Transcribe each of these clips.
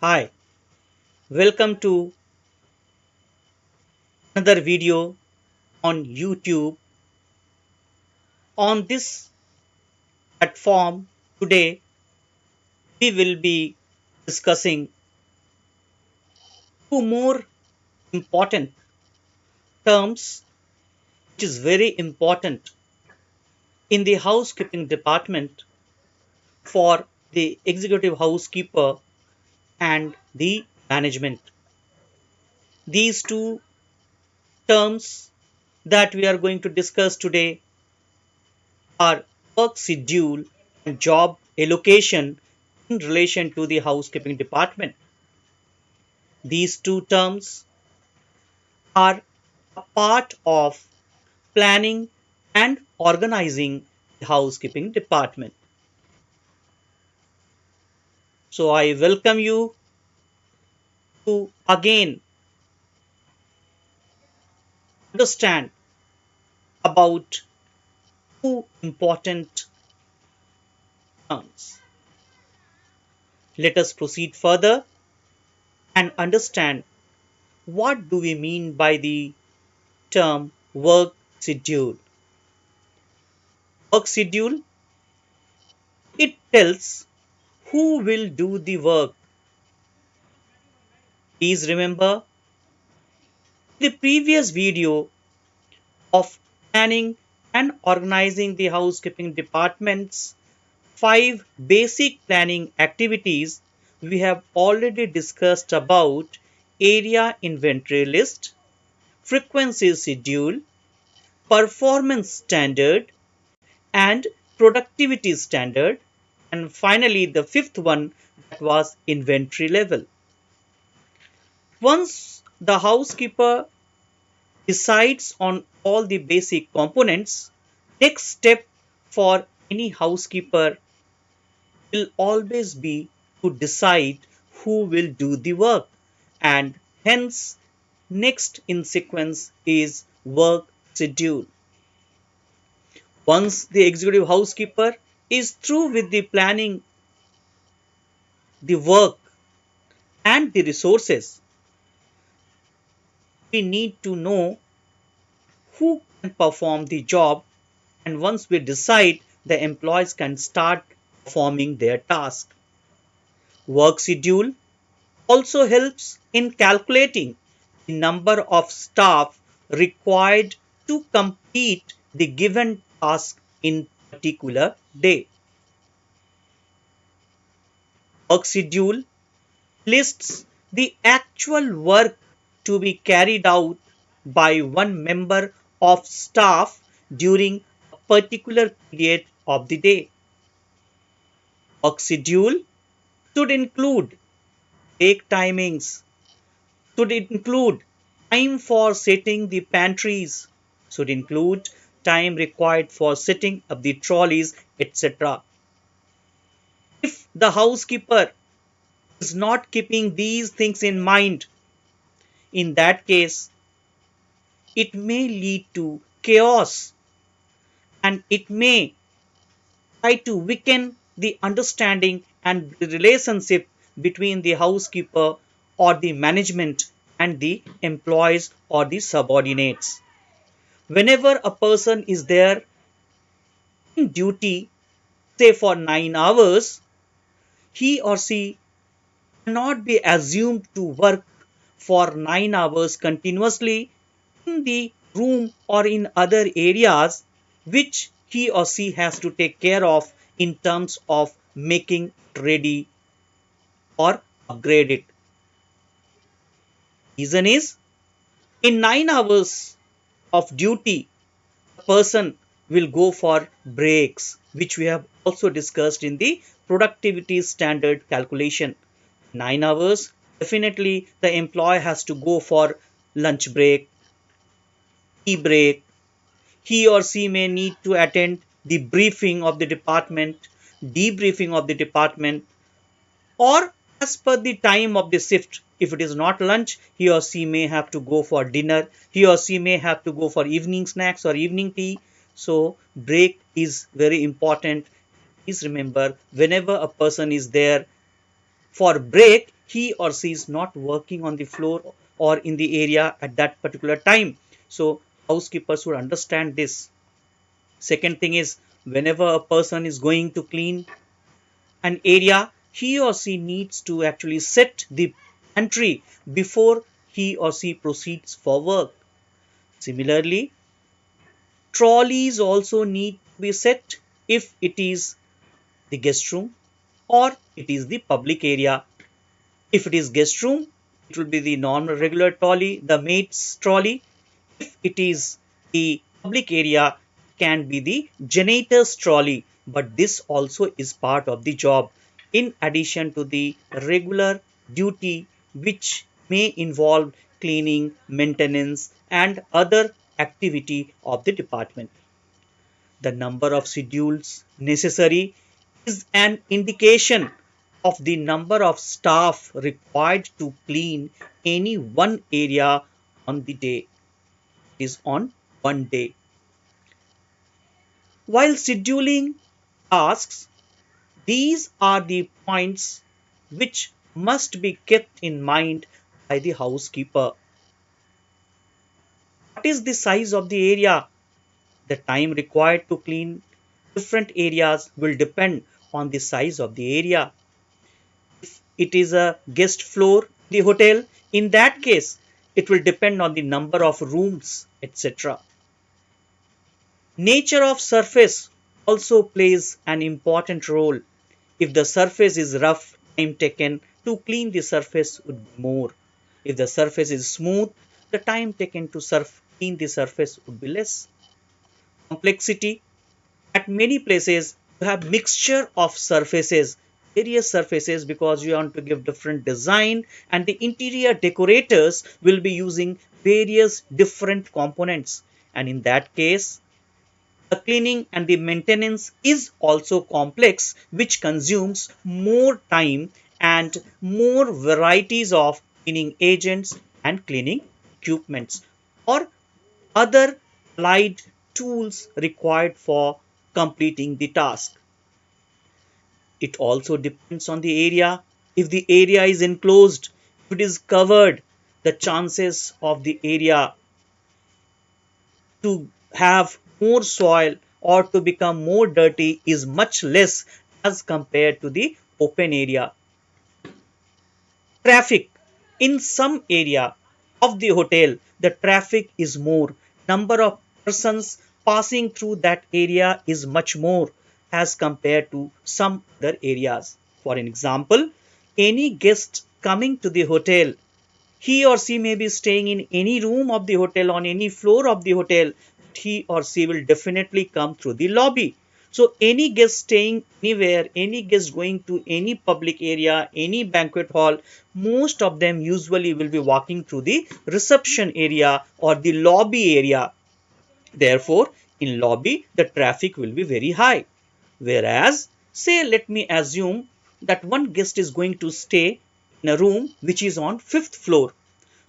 Hi, welcome to another video on YouTube. On this platform today, we will be discussing two more important terms, which is very important in the housekeeping department for the executive housekeeper and the management. These two terms that we are going to discuss today are work schedule and job allocation in relation to the housekeeping department. These two terms are a part of planning and organizing the housekeeping department. So I welcome you to again understand about two important terms. Let us proceed further and understand what do we mean by the term work schedule. Work schedule, it tells who will do the work. Please remember the previous video of planning and organizing the housekeeping department's 5 basic planning activities. We have already discussed about area inventory list, frequency schedule, performance standard, and productivity standard, and finally the fifth one, that was inventory level. Once the housekeeper decides on all the basic components, next step for any housekeeper will always be to decide who will do the work, and hence next in sequence is work schedule. Once the executive housekeeper is through with the planning the work and the resources, we need to know who can perform the job, and once we decide, the employees can start performing their task. Work schedule also helps in calculating the number of staff required to complete the given task in particular day. Work schedule lists the actual work to be carried out by one member of staff during a particular period of the day. Work schedule should include break timings, should include time for setting the pantries, should include time required for setting up the trolleys, etc. If the housekeeper is not keeping these things in mind, in that case, it may lead to chaos and it may try to weaken the understanding and the relationship between the housekeeper or the management and the employees or the subordinates. Whenever a person is there in duty, say for 9 hours, he or she cannot be assumed to work for 9 hours continuously in the room or in other areas which he or she has to take care of in terms of making it ready or upgrade it. Reason is, in 9 hours of duty, a person will go for breaks, which we have also discussed in the productivity standard calculation. 9 hours, definitely the employee has to go for lunch break, tea break. He or she may need to attend the briefing of the department, debriefing of the department, or as per the time of the shift. If it is not lunch, he or she may have to go for dinner, he or she may have to go for evening snacks or evening tea. So break is very important. Please remember, whenever a person is there for break, he or she is not working on the floor or in the area at that particular time. So housekeepers should understand this. Second thing is, whenever a person is going to clean an area, he or she needs to actually set the pantry before he or she proceeds for work. Similarly, trolleys also need to be set if it is the guest room or it is the public area. If it is guest room, it will be the normal regular trolley, the maid's trolley. If it is the public area, it can be the janitor's trolley. But this also is part of the job, in addition to the regular duty, which may involve cleaning, maintenance, and other activity of the department. The number of schedules necessary is an indication of the number of staff required to clean any one area on the day. It is on one day. While scheduling tasks, these are the points which must be kept in mind by the housekeeper. What is the size of the area? The time required to clean different areas will depend on the size of the area. If it is a guest floor in the hotel, in that case, it will depend on the number of rooms, etc. Nature of surface also plays an important role. If the surface is rough, time taken to clean the surface would be more. If the surface is smooth, the time taken to clean the surface would be less. Complexity. At many places, you have mixture of surfaces, various surfaces, because you want to give different design, and the interior decorators will be using various different components. And in that case, the cleaning and the maintenance is also complex, which consumes more time and more varieties of cleaning agents and cleaning equipments or other allied tools required for completing the task. It also depends on the area. If the area is enclosed, if it is covered, the chances of the area to have more soil or to become more dirty is much less as compared to the open area. Traffic. In some area of the hotel, the traffic is more. Number of persons passing through that area is much more as compared to some other areas. For an example, any guest coming to the hotel, he or she may be staying in any room of the hotel, on any floor of the hotel, but he or she will definitely come through the lobby. So any guest staying anywhere, any guest going to any public area, any banquet hall, most of them usually will be walking through the reception area or the lobby area. Therefore, in lobby, the traffic will be very high. Whereas, say, let me assume that one guest is going to stay in a room which is on fifth floor.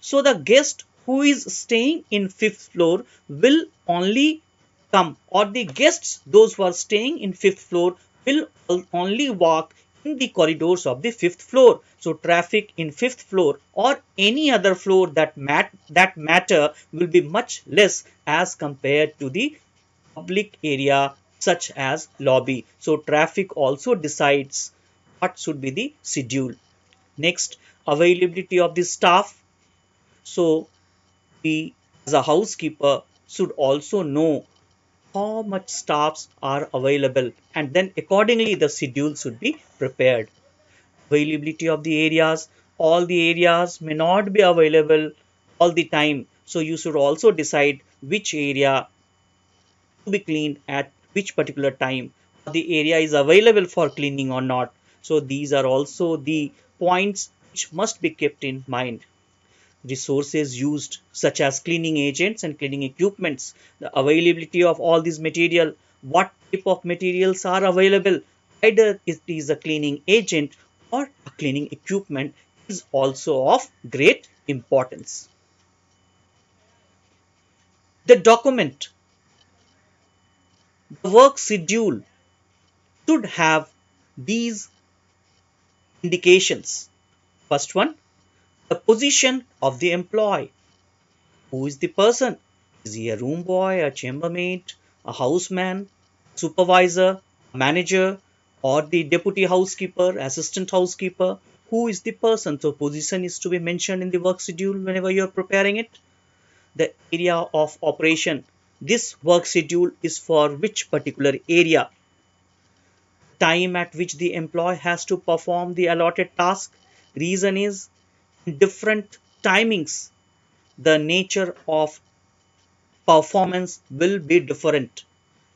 So the guest who is staying in fifth floor will only come, or the guests, those who are staying in fifth floor, will only walk in the corridors of the fifth floor. So traffic in fifth floor or any other floor that matter will be much less as compared to the public area such as lobby. So traffic also decides what should be the schedule. Next, availability of the staff. So we as a housekeeper should also know how much staffs are available, and then accordingly the schedule should be prepared. Availability of the areas. All the areas may not be available all the time. So you should also decide which area to be cleaned at which particular time, or the area is available for cleaning or not. So these are also the points which must be kept in mind. Resources used such as cleaning agents and cleaning equipments, the availability of all these material, what type of materials are available, either it is a cleaning agent or a cleaning equipment, is also of great importance. The document, the work schedule should have these indications. First one, the position of the employee. Who is the person? Is he a room boy, a chambermaid, a houseman, supervisor, manager, or the deputy housekeeper, assistant housekeeper? Who is the person? So, position is to be mentioned in the work schedule whenever you are preparing it. The area of operation. This work schedule is for which particular area? Time at which the employee has to perform the allotted task. Reason is in different timings, the nature of performance will be different.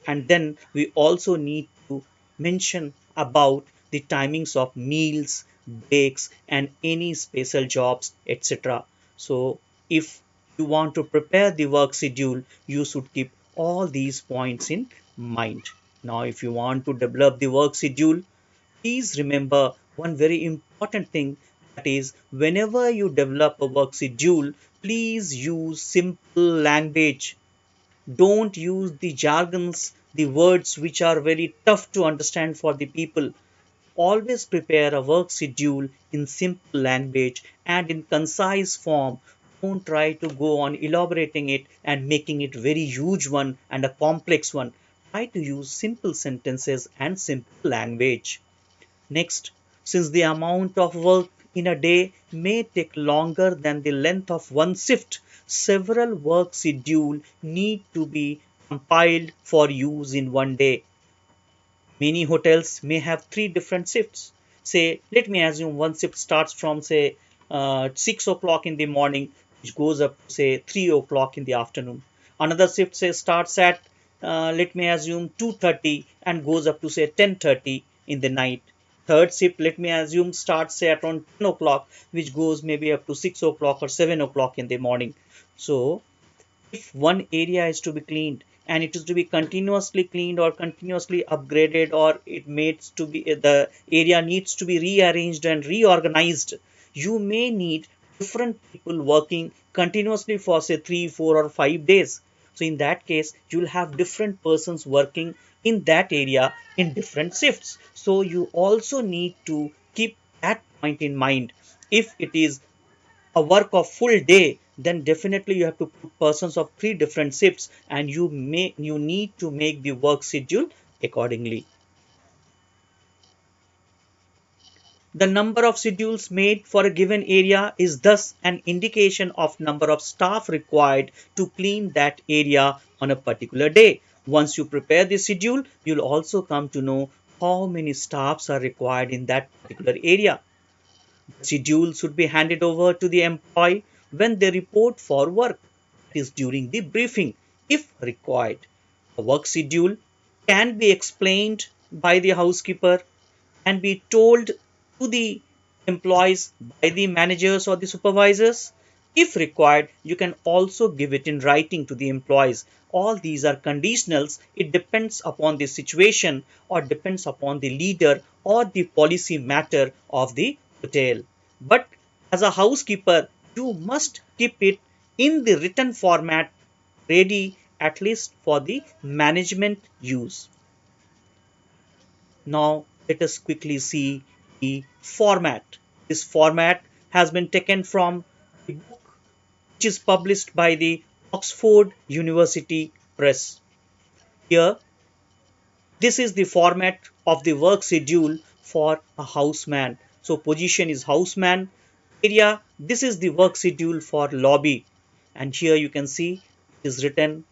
And then we also need to mention about the timings of meals, breaks, and any special jobs, etc. So if you want to prepare the work schedule, you should keep all these points in mind. Now if you want to develop the work schedule, please remember one very important thing, that is whenever you develop a work schedule, please use simple language. Don't use the jargons, the words which are very tough to understand for the people. Always prepare a work schedule in simple language and in concise form. Don't try to go on elaborating it and making it very huge one and a complex one. Try to use simple sentences and simple language. Next, since the amount of work in a day may take longer than the length of one shift, several work schedules need to be compiled for use in one day. Many hotels may have three different shifts. Say, let me assume one shift starts from, say, 6 o'clock in the morning, which goes up to, say, 3 o'clock in the afternoon. Another shift, say, starts at, let me assume, 2:30 and goes up to, say, 10:30 in the night. Third shift, let me assume, starts, say, at around 10 o'clock, which goes maybe up to 6 o'clock or 7 o'clock in the morning. So, if one area is to be cleaned and it is to be continuously cleaned or continuously upgraded, or it needs to be, the area needs to be rearranged and reorganized, you may need different people working continuously for, say, 3 4 or 5 days. So in that case you'll have different persons working in that area in different shifts. So you also need to keep that point in mind. If it is a work of full day, then definitely you have to put persons of three different shifts, and you need to make the work schedule accordingly. The number of schedules made for a given area is thus an indication of number of staff required to clean that area on a particular day. Once you prepare the schedule, you'll also come to know how many staffs are required in that particular area. Schedule should be handed over to the employee when they report for work, that is during the briefing if required. A work schedule can be explained by the housekeeper and be told to the employees by the managers or the supervisors. If required, you can also give it in writing to the employees. All these are conditionals. It depends upon the situation or depends upon the leader or the policy matter of the hotel. But as a housekeeper, you must keep it in the written format ready at least for the management use. Now let us quickly see the format. This format has been taken from the book which is published by the Oxford University Press. Here, this is the format of the work schedule for a houseman. So position is houseman. Area, this is the work schedule for lobby. And here you can see it is written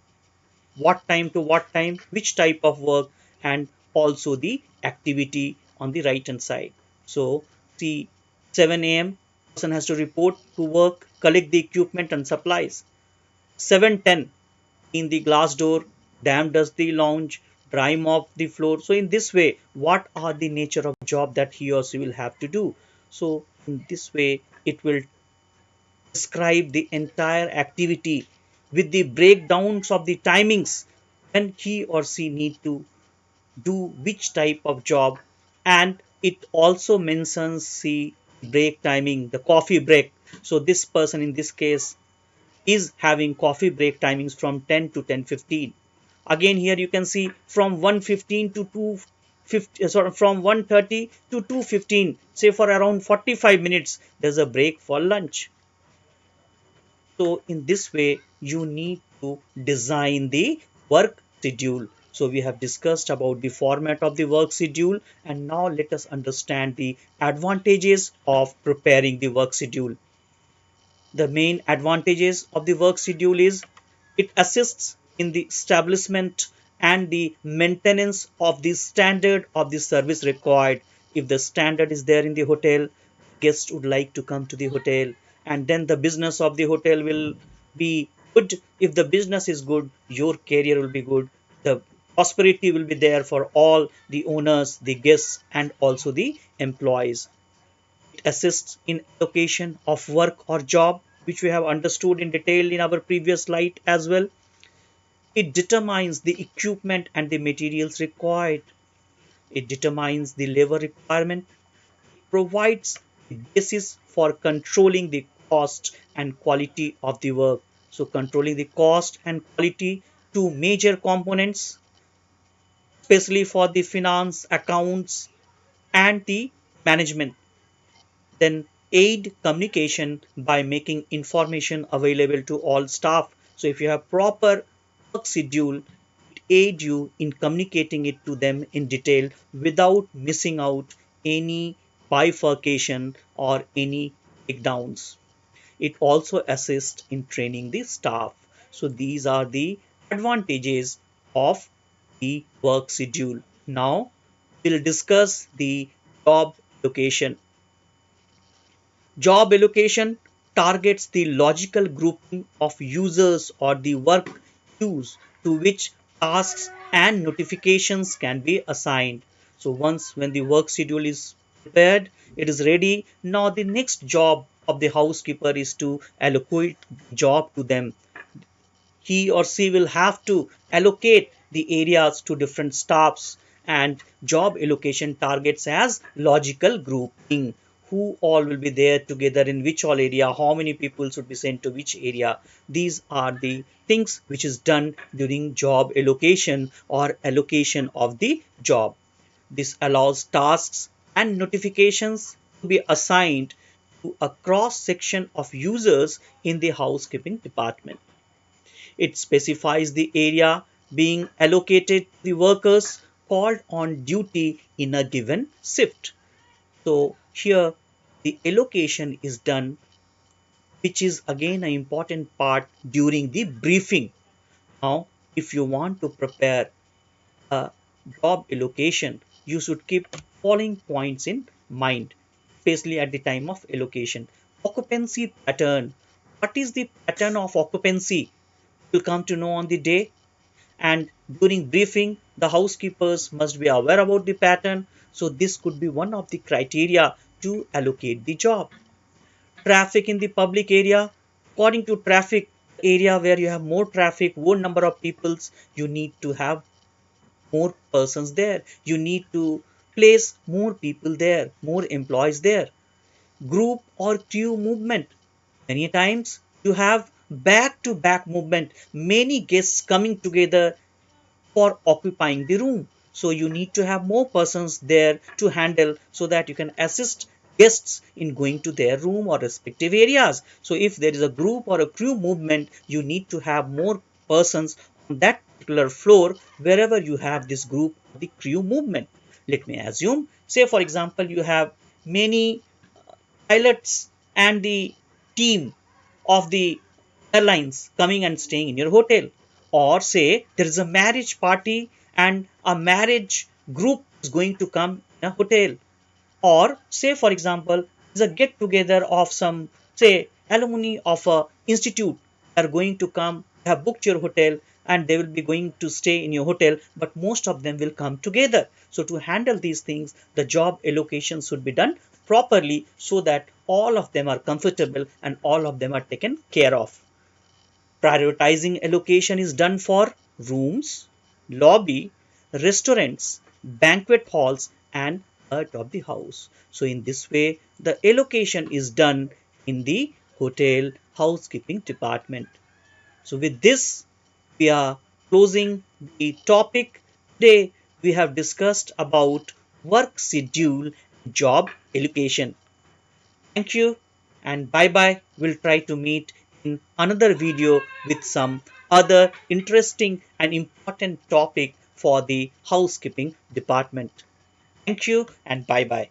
what time to what time, which type of work, and also the activity on the right hand side. So see, 7 a.m. person has to report to work, collect the equipment and supplies. 7:10 in the glass door, damp dust the lounge, dry mop the floor. So in this way, what are the nature of job that he or she will have to do? So in this way, it will describe the entire activity with the breakdowns of the timings when he or she need to do which type of job. And it also mentions the break timing, the coffee break. So this person in this case is having coffee break timings from 10 to 10:15. Again here you can see from 1:15 to sort of from 1:30 to 2:15, say for around 45 minutes, there's a break for lunch. So in this way, you need to design the work schedule. So we have discussed about the format of the work schedule, and now let us understand the advantages of preparing the work schedule. The main advantages of the work schedule is it assists in the establishment and the maintenance of the standard of the service required. If the standard is there in the hotel, guests would like to come to the hotel, and then the business of the hotel will be good. If the business is good, your career will be good. The prosperity will be there for all the owners, the guests, and also the employees. It assists in allocation of work or job, which we have understood in detail in our previous slide as well. It determines the equipment and the materials required. It determines the labor requirement. It provides the basis for controlling the cost and quality of the work. So controlling the cost and quality, two major components, especially for the finance, accounts, and the management. Then aid communication by making information available to all staff. So if you have proper work schedule, it aid you in communicating it to them in detail without missing out any bifurcation or any breakdowns. It also assists in training the staff. So these are the advantages of the work schedule. Now we'll discuss the job location. Job allocation targets the logical grouping of users or the work queues to which tasks and notifications can be assigned. So once when the work schedule is prepared, it is ready. Now the next job of the housekeeper is to allocate the job to them. He or she will have to allocate the areas to different staffs, and job allocation targets as logical grouping, who all will be there together in which all area, how many people should be sent to which area. These are the things which is done during job allocation or allocation of the job. This allows tasks and notifications to be assigned to a cross section of users in the housekeeping department. It specifies the area being allocated to the workers called on duty in a given shift. So here the allocation is done, which is again an important part during the briefing. Now, if you want to prepare a job allocation, you should keep following points in mind, especially at the time of allocation. Occupancy pattern. What is the pattern of occupancy? You'll come to know on the day, and during briefing the housekeepers must be aware about the pattern. So this could be one of the criteria to allocate the job. Traffic in the public area. According to traffic area, where you have more traffic, more number of peoples, you need to have more persons there, you need to place more people there, more employees there. Group or queue movement. Many times you have back to back movement, many guests coming together for occupying the room. So you need to have more persons there to handle, so that you can assist guests in going to their room or respective areas. So if there is a group or a crew movement, you need to have more persons on that particular floor wherever you have this group or the crew movement. Let me assume, say for example, you have many pilots and the team of the airlines coming and staying in your hotel. Or say there is a marriage party and a marriage group is going to come in a hotel. Or say for example, there's a get together of some, say, alumni of a institute are going to come, have booked your hotel, and they will be going to stay in your hotel, but most of them will come together. So to handle these things, the job allocation should be done properly, so that all of them are comfortable and all of them are taken care of. Prioritizing allocation is done for rooms, lobby, restaurants, banquet halls, and heart of the house. So in this way, the allocation is done in the hotel housekeeping department. So with this, we are closing the topic today. we have discussed about work schedule and job allocation. Thank you and bye bye. We'll try to meet in another video with some other interesting and important topic for the housekeeping department. Thank you and bye bye.